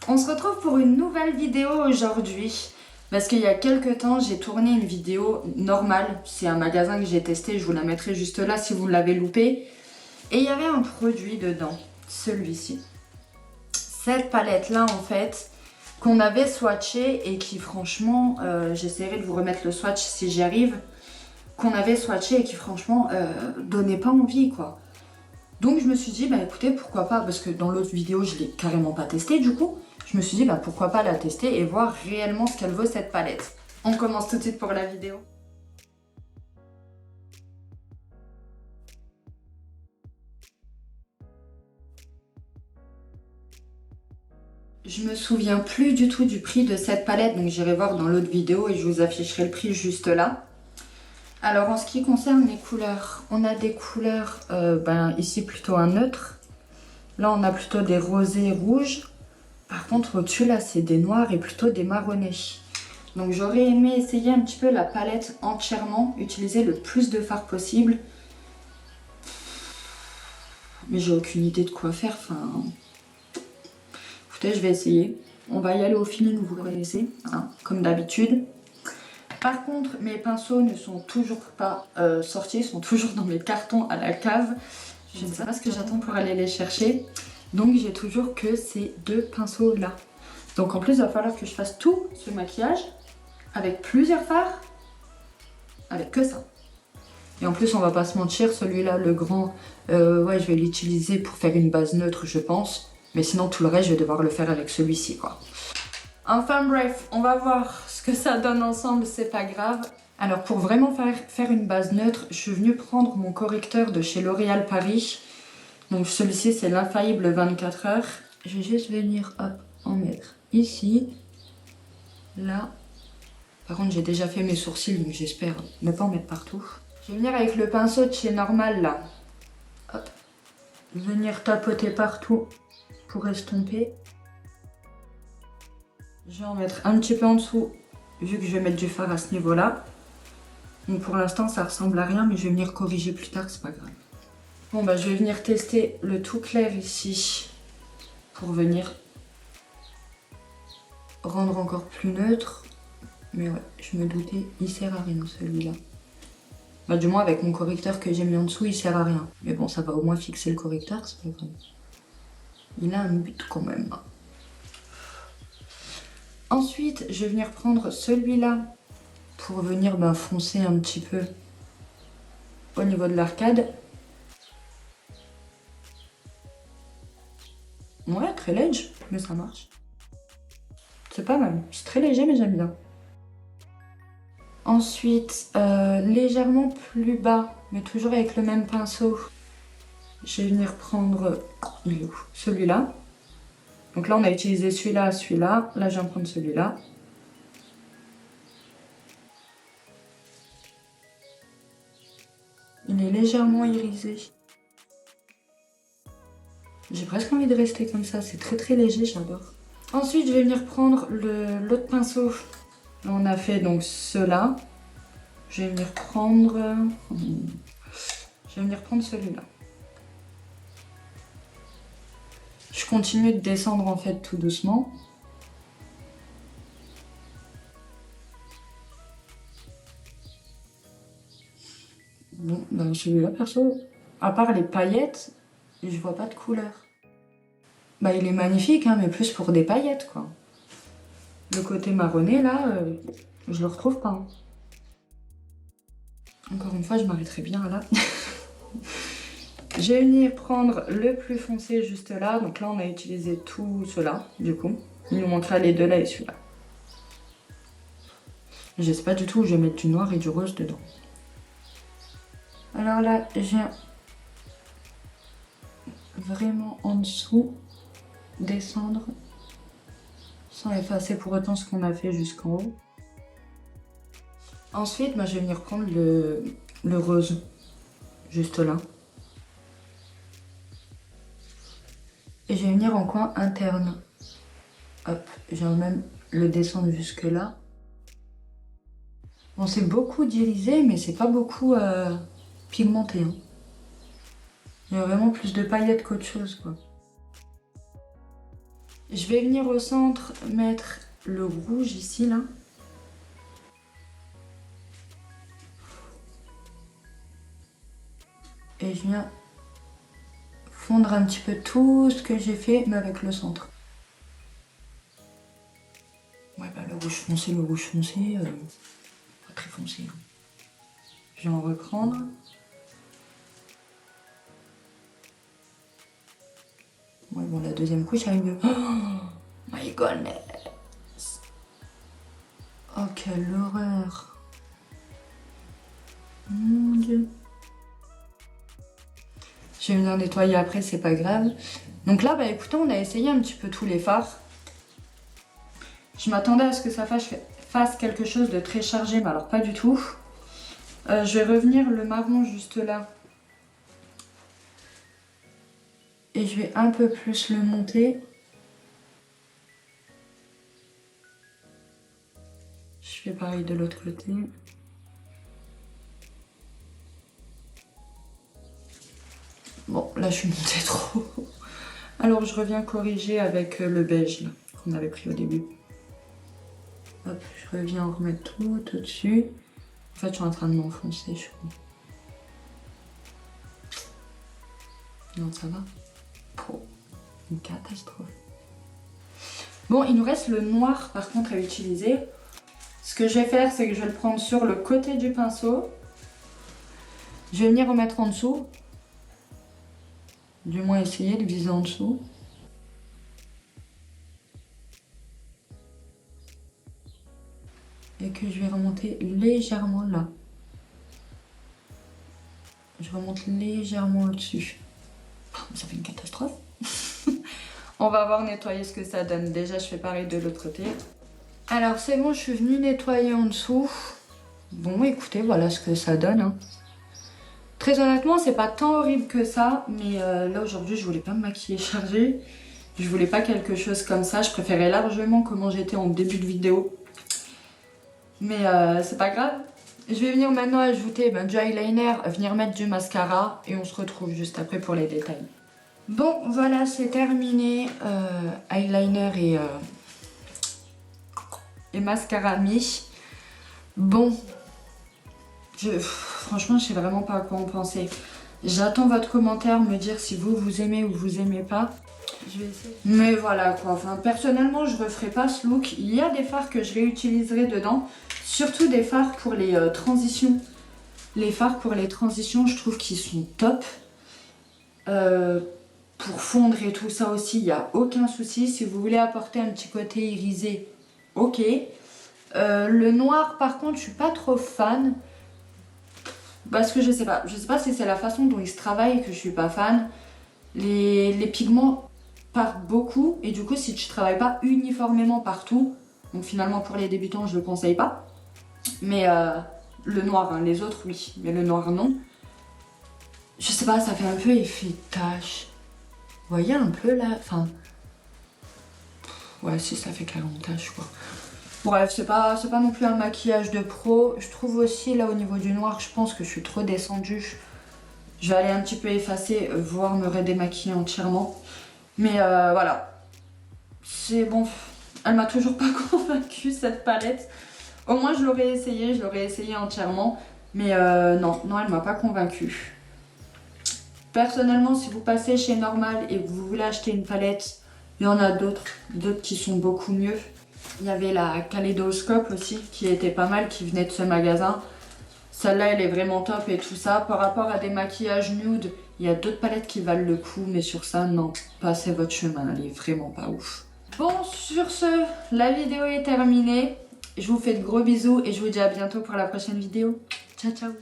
On se retrouve pour une nouvelle vidéo aujourd'hui. Parce qu'il y a quelques temps, j'ai tourné une vidéo normale. C'est un magasin que j'ai testé, je vous la mettrai juste là si vous l'avez loupé. Et il y avait un produit dedans, celui-ci. Cette palette-là, en fait, qu'on avait swatché et qui, franchement, j'essaierai de vous remettre le swatch si j'y arrive, qu'on avait swatché et qui, franchement, donnait pas envie, quoi. Donc je me suis dit, bah écoutez, pourquoi pas, parce que dans l'autre vidéo, je l'ai carrément pas testé du coup. Je me suis dit, bah pourquoi pas la tester et voir réellement ce qu'elle vaut cette palette. On commence tout de suite pour la vidéo. Je me souviens plus du tout du prix de cette palette, donc j'irai voir dans l'autre vidéo et je vous afficherai le prix juste là. Alors en ce qui concerne les couleurs, on a des couleurs, ici plutôt un neutre. Là on a plutôt des rosés rouges. Par contre au-dessus là c'est des noirs et plutôt des marronnés. Donc j'aurais aimé essayer un petit peu la palette entièrement, utiliser le plus de fard possible. Mais j'ai aucune idée de quoi faire, enfin... Écoutez, je vais essayer. On va y aller au feeling, vous le connaissez, hein, comme d'habitude. Par contre, mes pinceaux ne sont toujours pas sortis, ils sont toujours dans mes cartons à la cave. Je ne sais pas ce que j'attends pour aller les chercher. Donc j'ai toujours que ces deux pinceaux là. Donc en plus il va falloir que je fasse tout ce maquillage avec plusieurs fards, avec que ça. Et en plus on va pas se mentir, celui-là le grand, ouais je vais l'utiliser pour faire une base neutre je pense. Mais sinon tout le reste je vais devoir le faire avec celui-ci quoi. Enfin bref, on va voir ce que ça donne ensemble, c'est pas grave. Alors pour vraiment faire une base neutre, je suis venue prendre mon correcteur de chez L'Oréal Paris. Donc celui-ci c'est l'infaillible 24 heures. Je vais juste venir hop, en mettre ici, là. Par contre j'ai déjà fait mes sourcils donc j'espère ne pas en mettre partout. Je vais venir avec le pinceau de chez Normal là. Hop. Venir tapoter partout pour estomper. Je vais en mettre un petit peu en dessous, vu que je vais mettre du fard à ce niveau-là. Donc pour l'instant, ça ressemble à rien, mais je vais venir corriger plus tard, c'est pas grave. Bon, bah je vais venir tester le tout clair ici, pour venir rendre encore plus neutre. Mais ouais, je me doutais, il sert à rien celui-là. Bah du moins avec mon correcteur que j'ai mis en dessous, il sert à rien. Mais bon, ça va au moins fixer le correcteur, c'est pas grave. Il a un but quand même. Ensuite, je vais venir prendre celui-là pour venir foncer un petit peu au niveau de l'arcade. Ouais, très léger, mais ça marche. C'est pas mal. C'est très léger, mais j'aime bien. Ensuite, légèrement plus bas, mais toujours avec le même pinceau, je vais venir prendre celui-là. Donc là, on a utilisé celui-là, celui-là. Là, je viens prendre celui-là. Il est légèrement irisé. J'ai presque envie de rester comme ça. C'est très très léger, j'adore. Ensuite, je vais venir prendre l'autre pinceau. Là, on a fait donc ceux-là. Je vais venir prendre... celui-là. Je continue de descendre en fait tout doucement. Bon, celui-là perso, à part les paillettes, je vois pas de couleur. Bah il est magnifique, hein, mais plus pour des paillettes quoi. Le côté marronné là, je le retrouve pas. Hein. Encore une fois, je m'arrêterai bien là. Je vais venir prendre le plus foncé juste là. Donc là, on a utilisé tout cela, du coup. Il nous manquera les deux là et celui-là. Je sais pas du tout où je vais mettre du noir et du rose dedans. Alors là, j'ai vraiment en dessous descendre sans effacer pour autant ce qu'on a fait jusqu'en haut. Ensuite, je vais venir prendre le rose, juste là. Et je vais venir en coin interne. Hop, je viens même le descendre jusque là. Bon, c'est beaucoup d'irisé, mais c'est pas beaucoup pigmenté. Hein. Il y a vraiment plus de paillettes qu'autre chose, quoi. Je vais venir au centre mettre le rouge ici, là. Et je viens fondre un petit peu tout ce que j'ai fait, mais avec le centre. Ouais, bah le rouge foncé, pas très foncé. Je vais en reprendre. Ouais, bon, la deuxième couche, elle est mieux. Oh my goodness. Oh, quelle horreur. Mon Dieu. Je vais venir nettoyer après, c'est pas grave. Donc là, bah écoutez, on a essayé un petit peu tous les fards. Je m'attendais à ce que ça fasse quelque chose de très chargé, mais alors pas du tout. Je vais revenir le marron juste là. Et je vais un peu plus le monter. Je fais pareil de l'autre côté. Bon, là je suis montée trop. Alors je reviens corriger avec le beige qu'on avait pris au début. Hop, je reviens en remettre tout au-dessus. En fait, je suis en train de m'enfoncer, je crois. Non, ça va. Oh, une catastrophe. Bon, il nous reste le noir par contre à utiliser. Ce que je vais faire, c'est que je vais le prendre sur le côté du pinceau. Je vais venir remettre en dessous. Du moins essayer de viser en dessous. Et que je vais remonter légèrement là. Je remonte légèrement au-dessus. Ça fait une catastrophe. On va voir nettoyer ce que ça donne. Déjà, je fais pareil de l'autre côté. Alors, c'est bon, je suis venue nettoyer en dessous. Bon, écoutez, voilà ce que ça donne. Hein. Très honnêtement, c'est pas tant horrible que ça. Mais là, aujourd'hui, je voulais pas me maquiller chargée. Je voulais pas quelque chose comme ça. Je préférais largement comment j'étais en début de vidéo. Mais c'est pas grave. Je vais venir maintenant ajouter du eyeliner, venir mettre du mascara. Et on se retrouve juste après pour les détails. Bon, voilà, c'est terminé. Eyeliner et mascara mis. Bon, franchement, je sais vraiment pas à quoi en penser. J'attends votre commentaire, me dire si vous aimez ou vous aimez pas. Je vais essayer. Mais voilà quoi, enfin personnellement je referai pas ce look. Il y a des fards que je réutiliserai dedans. Surtout des fards pour les transitions. Les fards pour les transitions, je trouve qu'ils sont top. Pour fondre et tout ça aussi, il n'y a aucun souci. Si vous voulez apporter un petit côté irisé, ok. Le noir par contre, je suis pas trop fan. Parce que je sais pas si c'est la façon dont il se travaille que je suis pas fan. Les pigments partent beaucoup et du coup si tu travailles pas uniformément partout, donc finalement pour les débutants je le conseille pas. Mais le noir, hein, les autres oui, mais le noir non. Je sais pas, ça fait un peu effet tache. Vous voyez un peu là, enfin... Ouais, si ça fait carrément tache quoi. Bref, c'est pas non plus un maquillage de pro. Je trouve aussi là au niveau du noir, je pense que je suis trop descendue. Je vais aller un petit peu effacer, voire me redémaquiller entièrement. Mais voilà. C'est bon, elle m'a toujours pas convaincue cette palette. Au moins je l'aurais essayé entièrement. Mais non, elle m'a pas convaincue. Personnellement, si vous passez chez Normal et que vous voulez acheter une palette, il y en a d'autres qui sont beaucoup mieux. Il y avait la Kaléidoscope aussi qui était pas mal, qui venait de ce magasin. Celle-là, elle est vraiment top et tout ça. Par rapport à des maquillages nude, il y a d'autres palettes qui valent le coup, mais sur ça, non, passez votre chemin, elle est vraiment pas ouf. Bon, sur ce, la vidéo est terminée. Je vous fais de gros bisous et je vous dis à bientôt pour la prochaine vidéo. Ciao, ciao!